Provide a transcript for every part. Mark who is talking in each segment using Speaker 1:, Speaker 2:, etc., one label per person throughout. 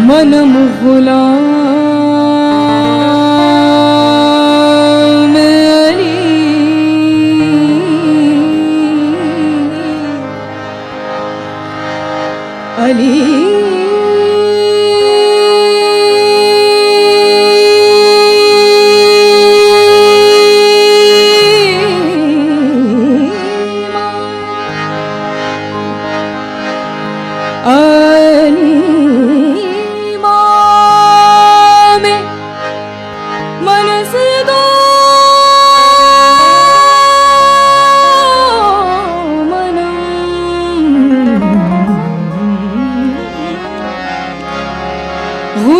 Speaker 1: मन गुलाम अली अली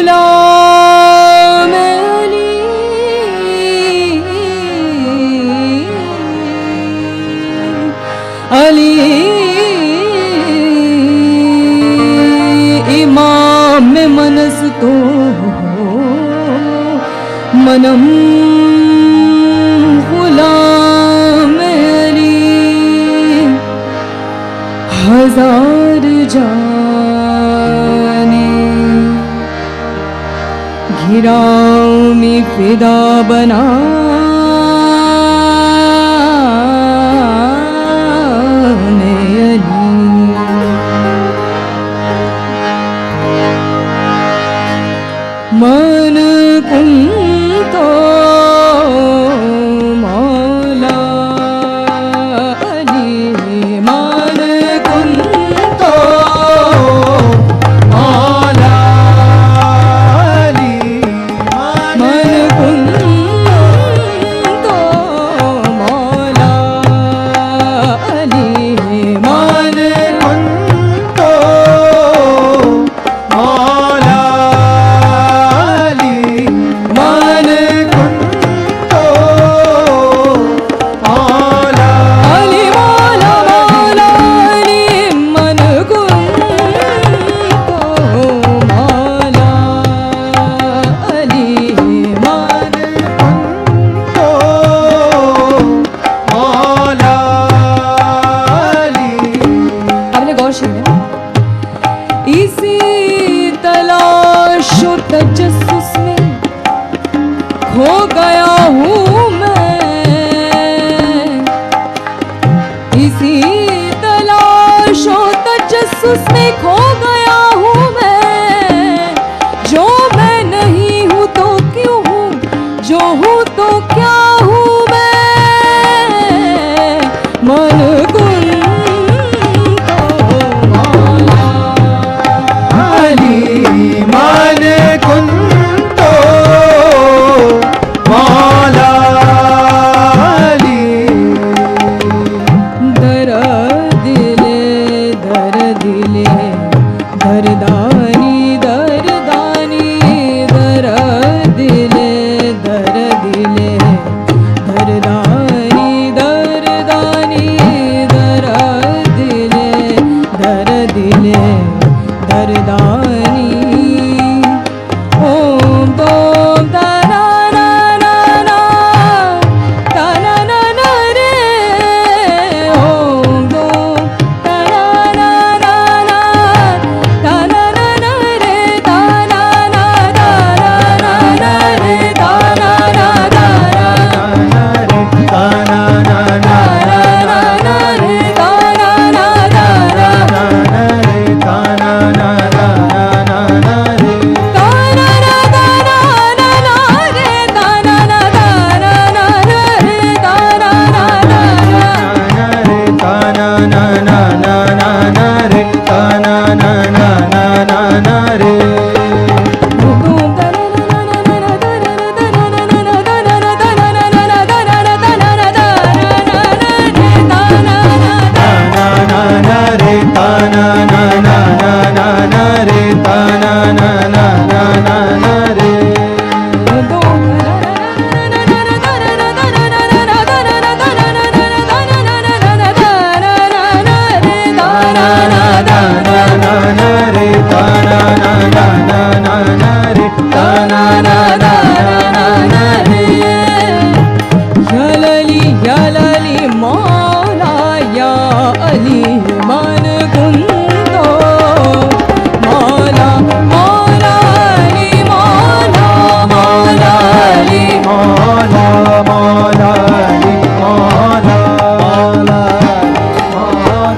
Speaker 1: गुलाम अली अली इमाम में मनस तो मनम गुलाम अली हजार जाने घिराव में फिदा बना मन कुम तो मौला अली मन कुम तो मौला अली मन कुम इसी तलाशों तजस्सुस में खो गया हूँ मैं। जो मैं नहीं हूँ तो क्यों हूँ, जो हूँ तो क्या हूँ मैं। मन कुंतो मौला
Speaker 2: अली मन कुंतो मौला अली।
Speaker 1: दर्द दिले दरदानी दरदानी, दर्द दिले दरदानी दरदानी, दर्द दिले दरदानी। ओम दोम तना ना ना ना तना ना ना रे। ओम दोम तना ना ना ना तना ना ना रे, तना ना तना ना ना रे, तना ना तना
Speaker 2: ताना ना ना
Speaker 1: ना रे, तना ना तना
Speaker 2: रे ताना ना ना ना रे
Speaker 1: ताना ना ताना ना ना रे, ताना ना ताना ना रे, ताना ना ताना
Speaker 2: ताना ना ना ना रे ताना ना ना रे।
Speaker 1: धूम ताना ना ना ना ना ताना ना ताना ना ना ताना ना ताना ना ना ताना ना ताना ना ताना ना रे, ताना ना
Speaker 2: ताना ना रे ताना ना ना रे।
Speaker 1: धूम ताना ना ना ताना ना ताना ना ताना ना ताना ना ताना ना रे, ताना ना
Speaker 2: रे ताना ना रे ताना ना
Speaker 1: रे। यलली यलली मौला या अली मन कुंतो मौला मौला अली मौला मौला अली
Speaker 2: मौला मौला अली मौला मौला मौला।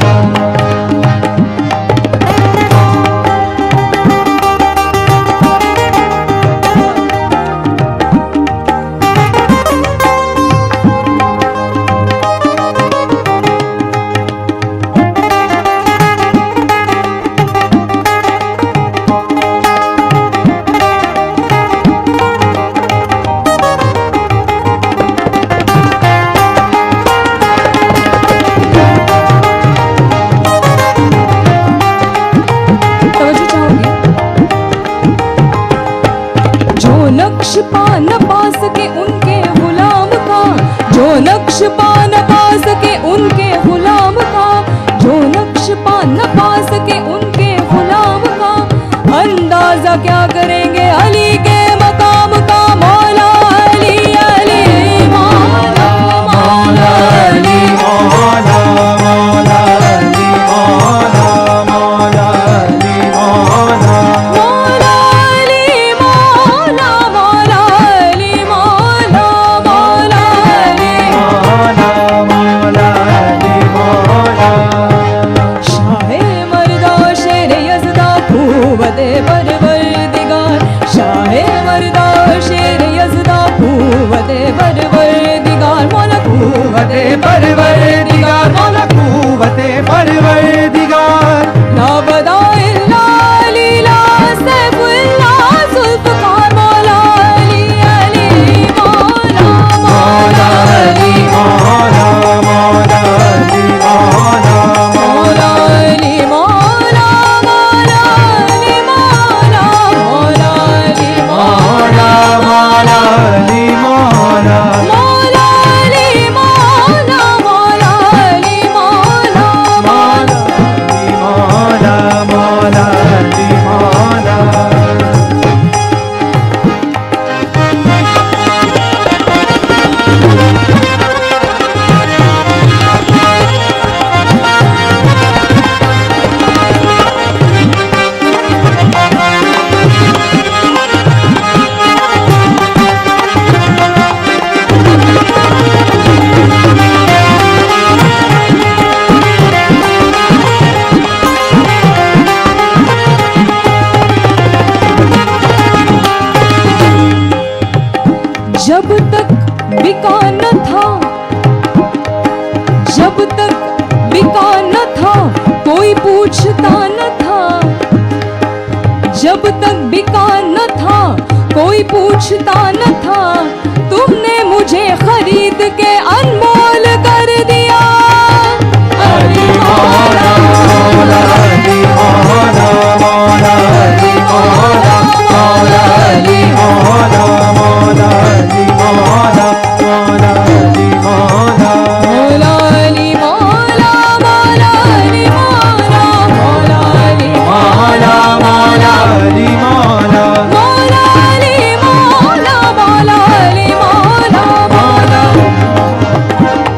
Speaker 1: पूछता न था, जब तक बिका न था कोई पूछता न था, तुमने मुझे खरीद के अनमोल कर दिया। अली मौला
Speaker 2: मौला अली मौला मौला अली मौला मौला अली मौला मौला अली मौला मौला अली मौला
Speaker 1: मौला अली मौला मौला अली मौला मौला अली
Speaker 2: मौला मौला अली मौला
Speaker 1: मौला अली मौला मौला अली मौला मौला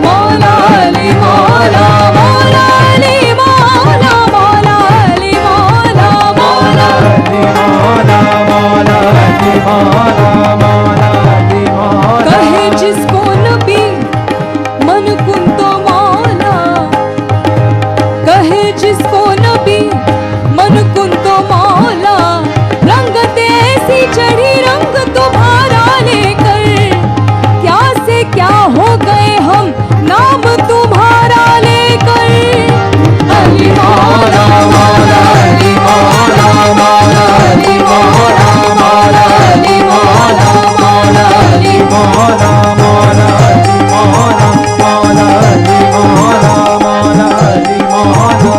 Speaker 1: मौला अली मौला मौला अली मौला मौला अली मौला मौला
Speaker 2: अली मौला मौला अली मौला मौला अली मौला
Speaker 1: कहे जिसको नबी मन कुंतो मौला, कहे जिसको नबी मन कुंतो मौला, रंगत ऐसी चढ़ी रंग तुम्हारा लेकर, क्या से क्या हो गए हम नाम तुम्हारा लेकर। अली मौला
Speaker 2: मौला अली मौला मौला अली मौला मौला अली मौला मौला अली मौला मौला अली मौला मौला अली मौला मौला अली मौला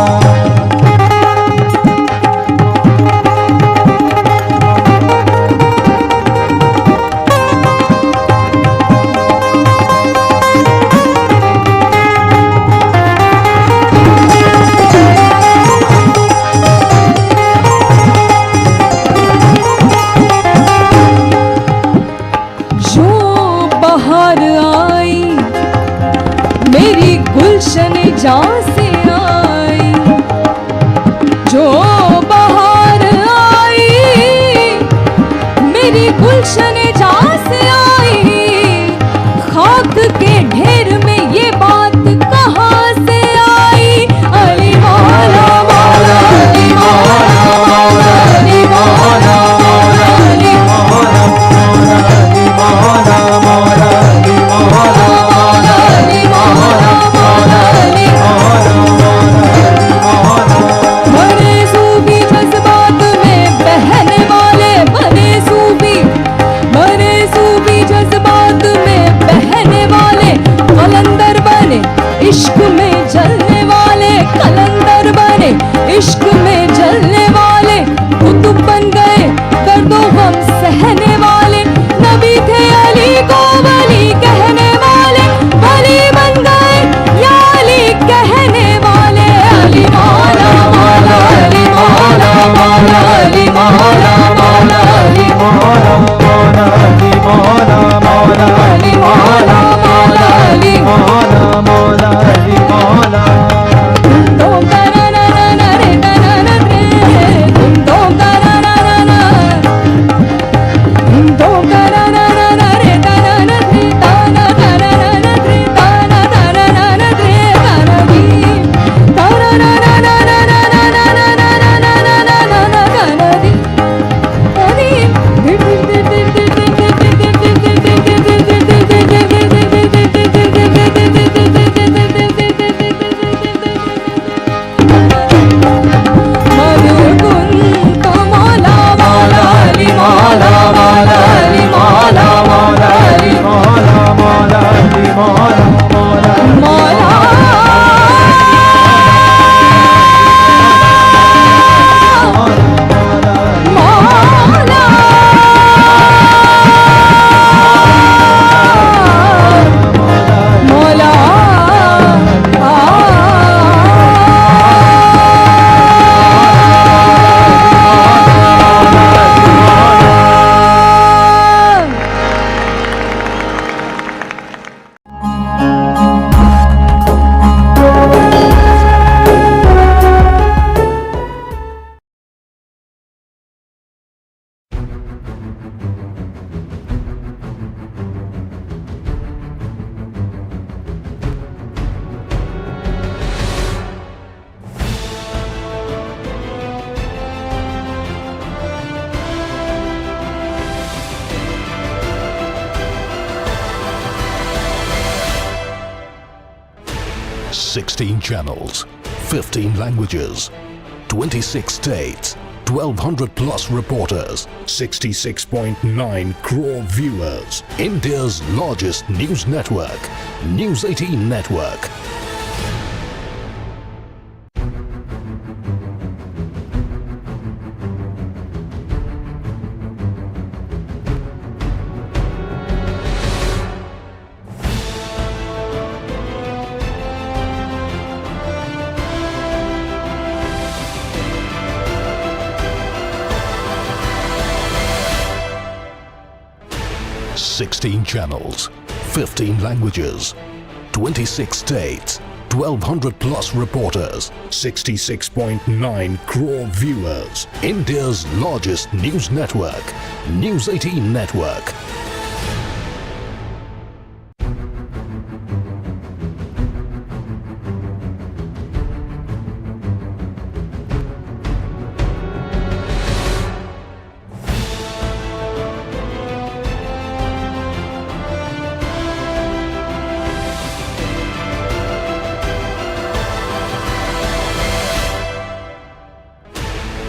Speaker 3: 16 channels, 15 languages, 26 states, 1200 plus reporters, 66.9 crore viewers. India's largest news network, News 18 Network. Sixteen channels, 15 languages, 26 states, 1200 plus reporters, 66.9 crore viewers. India's largest news network, News 18 Network.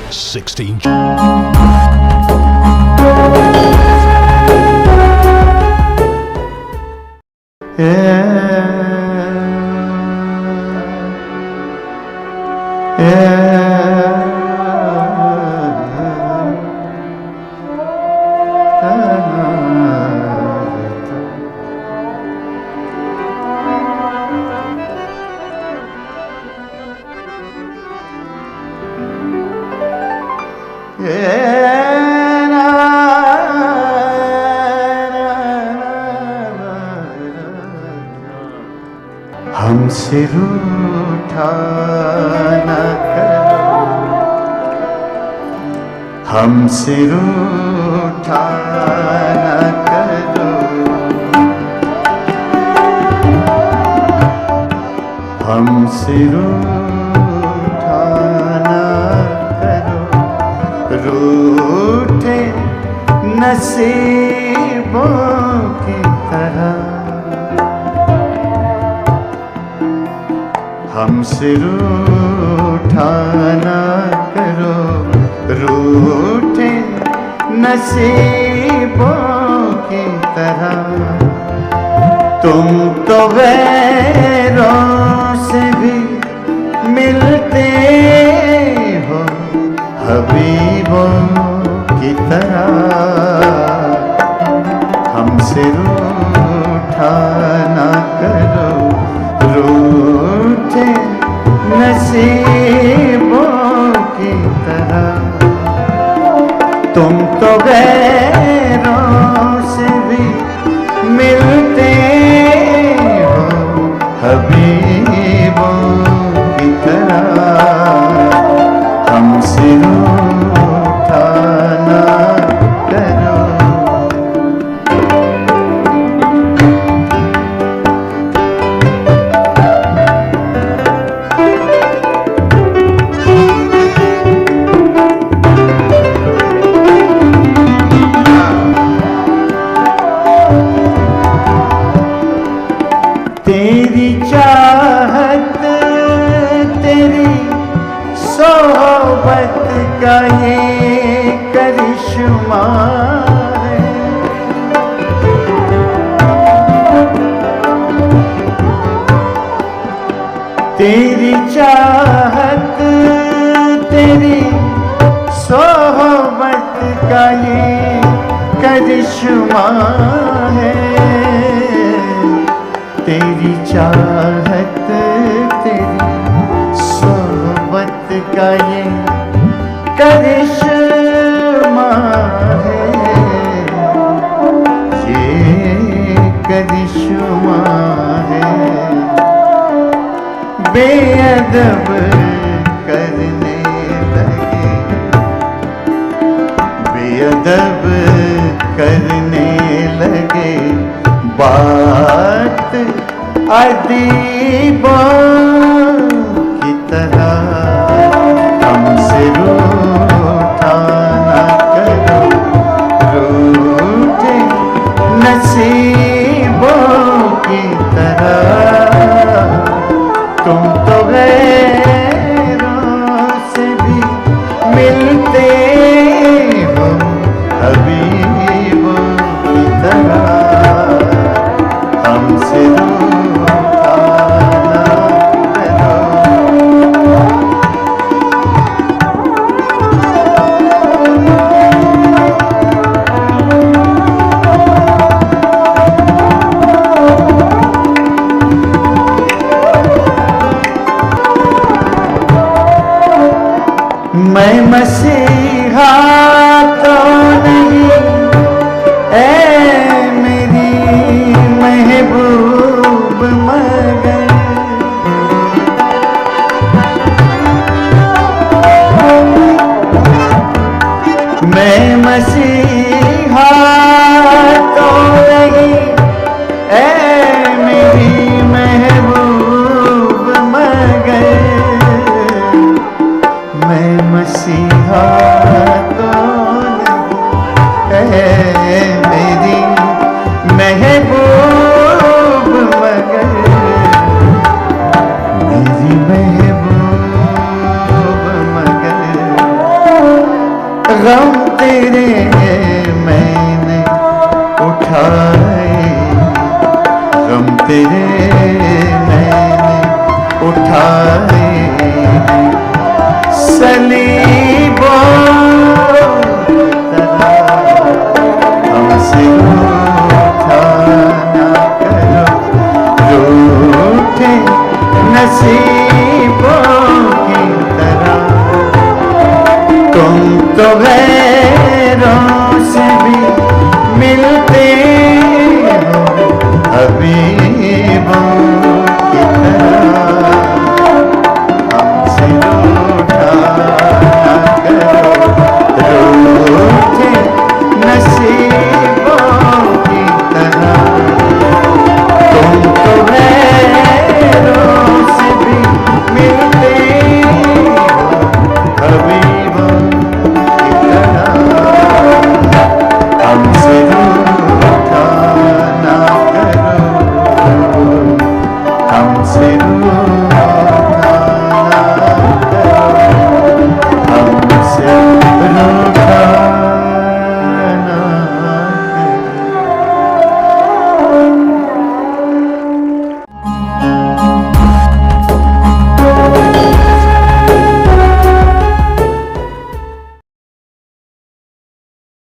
Speaker 3: Sixteen.
Speaker 4: हमसे रूठा न करो, हमसे रूठा न करो, हमसे रूठा न करो, रूठे नसीबों की तरह हमसे रूठा न करो, रूठे नसीबों की तरह। तुम तो गैरों से भी मिलते हो हबीबों की तरह। हमसे रूठा न करो, रूठे नसीबों की तरह। तुम तो गैरों से भी मिलते हो हबीबों की तरह। हमसे रूठा न करो। तेरी चाहत तेरी सोहबत का ये करिश्मा है। तेरी चाहत तेरी सोहबत का ये करिश्मा है। तेरी चाहत तेरी सोहबत का ये करिश्मा है। ये करिश्मा है। बेअदब करने लगे, बेअदब करने लगे बात अदीबों की तरह। हमसे रूठा न करो, रूठे नसीबों की तरह। तुम मैं मसीहा तो नहीं, ऐ मेरी महबूब मगर मैं मसीहा तो नहीं, ऐ मेरी महबूब मगर मैं मसीहा तो नहीं, ऐ मेरी महबूब मगर मेरी महबूब मगर गम तेरे मैंने उठाए, गम तेरे